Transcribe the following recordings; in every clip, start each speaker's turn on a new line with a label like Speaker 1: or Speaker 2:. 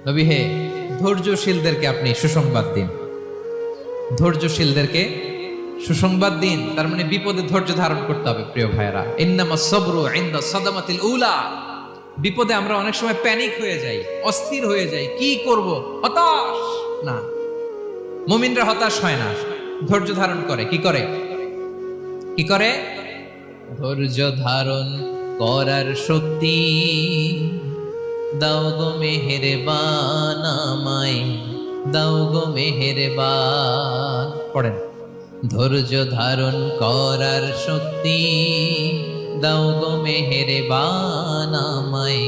Speaker 1: নবী হে, ধৈর্যশীলদেরকে আপনি সুসংবাদ দিন। ধৈর্যশীলদেরকে সুসংবাদ দিন, তার মানে বিপদে ধৈর্য ধারণ করতে হবে। প্রিয় ভাইরা, ইন্নামাস সাবরু ইনদা সাদামাতিল উলা। বিপদে আমরা অনেক সময় প্যানিক হয়ে যাই, অস্থির হয়ে যাই, কি করব, হতাশ। না, মুমিনরা হতাশ হয় না, ধৈর্য ধারণ করে। কি করে? কি করে? ধৈর্য ধারণ করার শক্তি দাও গো মেহেরবান আমায়, দাও গো মেহেরবান। পড়েন, ধৈর্য ধারণ করার শক্তি দাও গো মেহেরবান আমায়,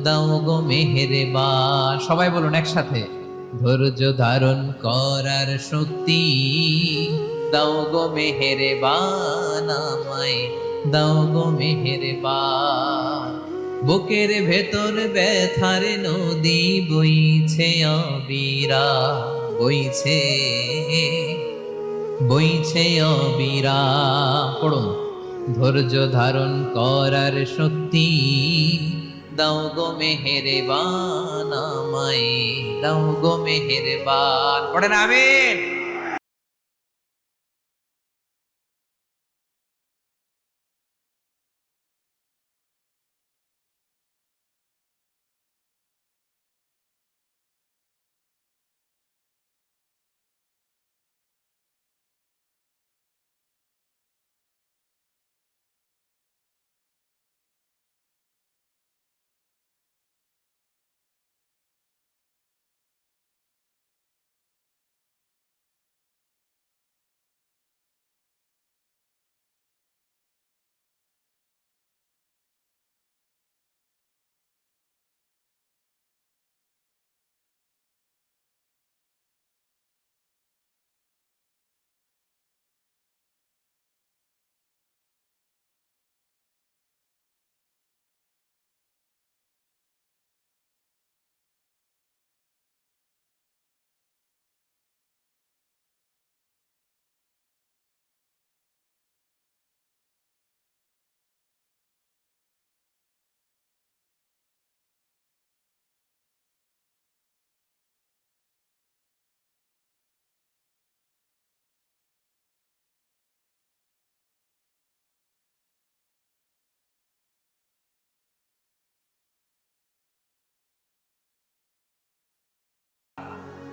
Speaker 1: দাও গো মেহেরবান। সবাই বলুন একসাথে, ধৈর্য ধারণ করার শক্তি দাও গো মেহেরবান আমায়, দাও গো মেহেরবান। বুকের ভেতর ব্যথার নদী বইছে অবিরা, বইছে বইছে অবিরা। পড়ুন, ধৈর্য ধারণ করার শক্তি দাও গো মেহেরবান আমায়, দাও গো মেহেরবান। পড়েন আমিন।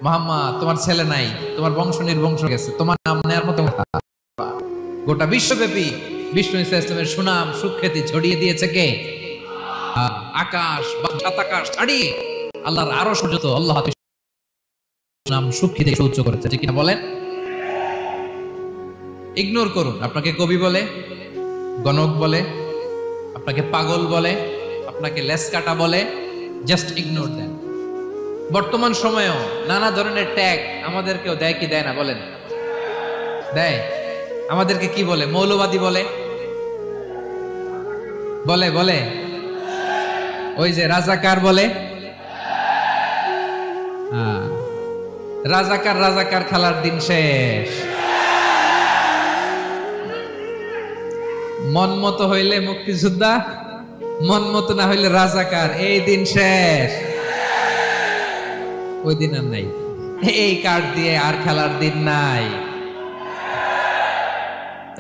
Speaker 1: মোহাম্মদ, তোমার ছেলে নাই, তোমার বংশ নির্বংশ গেছে, তোমার নাম নেয়ার মতো গোটা বিশ্বব্যাপী বিষ্ণু ইসলামের সুনাম সুখ্যাতি ছড়িয়ে দিয়েছে কে? আকাশ বাতাকাশ ছাড়িয়ে আল্লাহর আরো পর্যন্ত আল্লাহ নাম সুখ্যাতি উচ্চ করেছে। ঠিক কিনা বলেন? ইগনোর করুন। আপনাকে কবি বলে, গণক বলে, আপনাকে পাগল বলে, আপনাকে লেসকাটা বলে, জাস্ট ইগনোর দেন। বর্তমান সময়েও নানা ধরনের ট্যাগ আমাদেরকেও দেয় কি দেয় না বলেন? দেয়। আমাদেরকে কি বলে? মৌলবাদী বলে, বলে বলে ওই যে রাজাকার বলে। রাজাকার রাজাকার খেলার দিন শেষ। মন মতো হইলে মুক্তিযোদ্ধা, মন মতো না হইলে রাজাকার, এই দিন শেষ। ওই দিন আর নাই, এই কার্ড দিয়ে আর খেলার দিন নাই।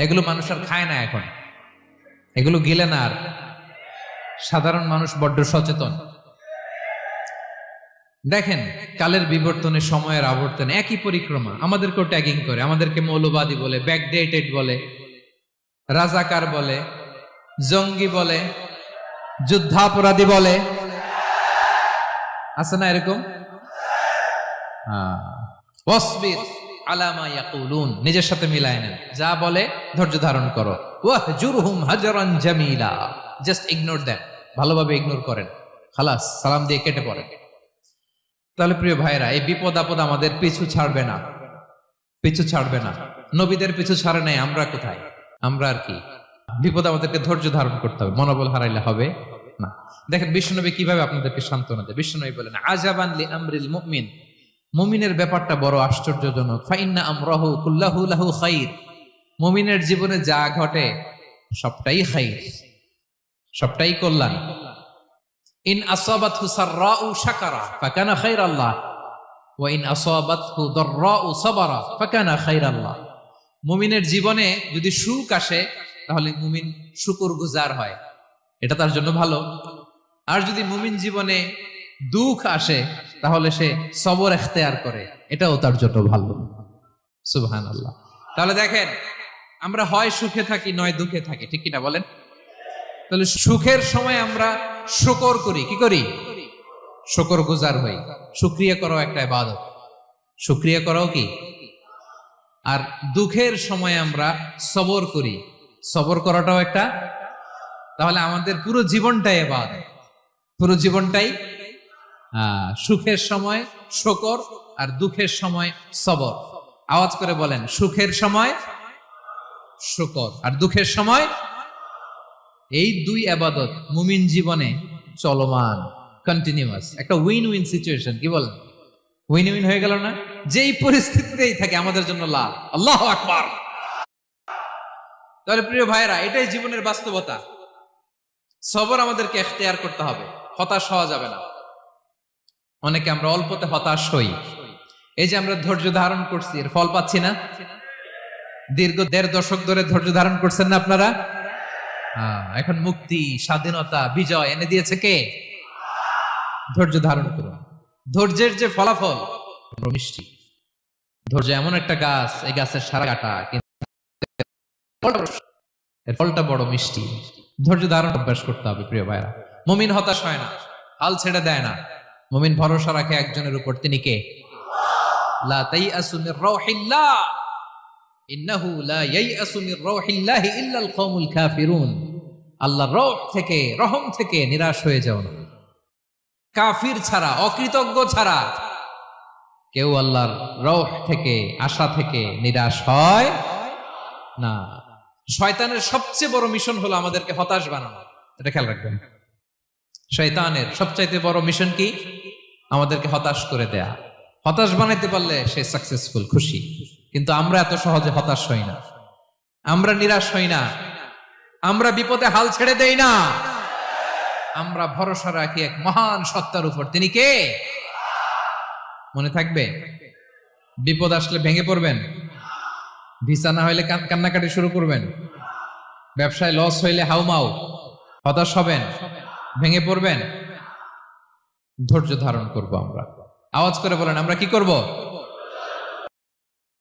Speaker 1: এগুলো মানুষ আর খায় না এখন, এগুলো গিলে না আর। সাধারণ মানুষ বড্ড সচেতন। দেখেন, কালের বিবর্তনে, সময়ের আবর্তনে একই পরিক্রমা আমাদেরকেও ট্যাগিং করে। আমাদেরকে মৌলবাদী বলে, ব্যাকডেটেড বলে, রাজাকার বলে, জঙ্গি বলে, যুদ্ধাপরাধী বলে। আছে না এরকম? নিজের সাথে মিলায় নেন, যা বলে ধৈর্য ধারণ করো। ওয়াহজুরহুম হাজরান জামিলা, জাস্ট ইগনোর দেন, ভালোভাবে ইগনোর করেন, খালাস, সালাম দিয়ে কেটে পড়েন। তাহলে প্রিয় ভাইরা, এই বিপদ আপদ আমাদের পিছু ছাড়বে না, পিছু ছাড়বে না। নবীদের পিছু ছাড়ে নাই, আমরা কোথায়? আমরা আর কি? বিপদ আমাদেরকে ধৈর্য ধারণ করতে হবে, মনোবল হারাইলে হবে না। দেখেন বিশ্বনবী কিভাবে আপনাদেরকে সান্ত্বনা দেয়। বিশ্বনবী বলেন, আজাবান লি আমরিল মুমিন, মুমিনের ব্যাপারটা বড় আশ্চর্যজনক। ফাইন্না আমরাহু কুল্লাহু লাহু খাইর, মুমিনের জীবনে যা ঘটে সবটাই খাইর, সবটাই কল্যাণ। ইন আসাবাতহু সাররাউ শাকারা ফাকানা খায়রাল্লাহ ওয়া ইন আসাবাতহু দাররাউ সাবারা ফাকানা খায়রাল্লাহ। মুমিনের জীবনে যদি সুখ আসে তাহলে মুমিন শুকরগুজার হয়, এটা তার জন্য ভালো। আর যদি মুমিন জীবনে দুঃখ আসে তাহলে সে সবর ইখতিয়ার করে, এটাও তার জন্য ভালো। সুবহানাল্লাহ। তাহলে দেখেন, আমরা হয় সুখে থাকি নয় দুঃখে থাকি, ঠিক কিনা বলেন? তাহলে সুখের সময় আমরা শুকর করি, কি করি? শুকরগুজার হই। শুকরিয়া করাও একটা ইবাদত, শুকরিয়া করাও কি? আর দুঃখের সময় আমরা সবর করি, সবর করাটাও একটা। তাহলে আমাদের পুরো জীবনটাই ইবাদত, পুরো জীবনটাই সুখের সময় শুকর আর দুঃখের সময় সবর। আওয়াজ করে বলেন, সুখের সময় শুকর আর দুঃখের সময়। এই দুই ইবাদত মুমিন জীবনে চলমান, কন্টিনিউয়াস, একটা উইন উইন সিচুয়েশন। কি বলেন? উইন উইন হয়ে গেল না? যেই পরিস্থিতিতেই থাকে আমাদের জন্য লাভ। আল্লাহু আকবার। তাহলে প্রিয় ভাইরা, এটাই জীবনের বাস্তবতা। সবর আমাদেরকে ইখতিয়ার করতে হবে, হতাশ হওয়া যাবে না। অনেকে আমরা অল্পতে হতাশ হই। এই যে আমরা ধৈর্য ধারণ করছি, এর ফল পাচ্ছি না? দীর্ঘ 1.5 দশক ধরে ধৈর্য ধারণ করছেন না আপনারা? এখন মুক্তি, স্বাধীনতা, বিজয় এনে দিয়েছে কে? ধৈর্য ধারণ করুন। ধৈর্যের যে ফলাফল মিষ্টি। ধৈর্য এমন একটা গাছ, এই গাছের সারা কাটা, কিন্তু এর ফলটা বড় মিষ্টি। ধৈর্য ধারণ অভ্যাস করতে হবে প্রিয় ভাইরা। মুমিন হতাশ হয় না, হাল ছেড়ে দেয় না। মুমিন ভরসা রাখে একজনের উপর, তিনি কে? লা তাইআসু মির রাউহিল্লাহ ইন্নাহু লা ইয়াইআসু মির রাউহিল্লাহি ইল্লাল কওমুল কাফিরুন। আল্লাহর রহ থেকে, রহম থেকে নিরাশ হয়ে যাও না। কাফির ছাড়া, অকৃতজ্ঞ ছাড়া কেউ আল্লাহর রহ থেকে, আশা থেকে নিরাশ হয় না। শয়তানের সবচেয়ে বড় মিশন হলো আমাদেরকে হতাশ বানানো, এটা খেয়াল রাখবেন। শয়তানের সবচাইতে বড় মিশন কি? আমাদেরকে হতাশ করে দেয়া। হতাশ বানাইতে পারলে সে সাকসেসফুল, খুশি। কিন্তু আমরা এত সহজে হতাশ হই না, আমরা নিরাশ হই না, আমরা বিপদে হাল ছেড়ে দেই না। আমরা ভরসা রাখি এক মহান সত্তার উপর, তিনি কে? মনে থাকবে, বিপদ আসলে ভেঙে পড়বেন, ভিসা না হইলে কান্নাকাটি শুরু করবেন, ব্যবসায় লস হইলে হাউমাউ, হতাশ হবেন, ভেঙে পড়বেন। ধৈর্য ধারণ করব আমরা। আওয়াজ করে বলেন, আমরা কি করব?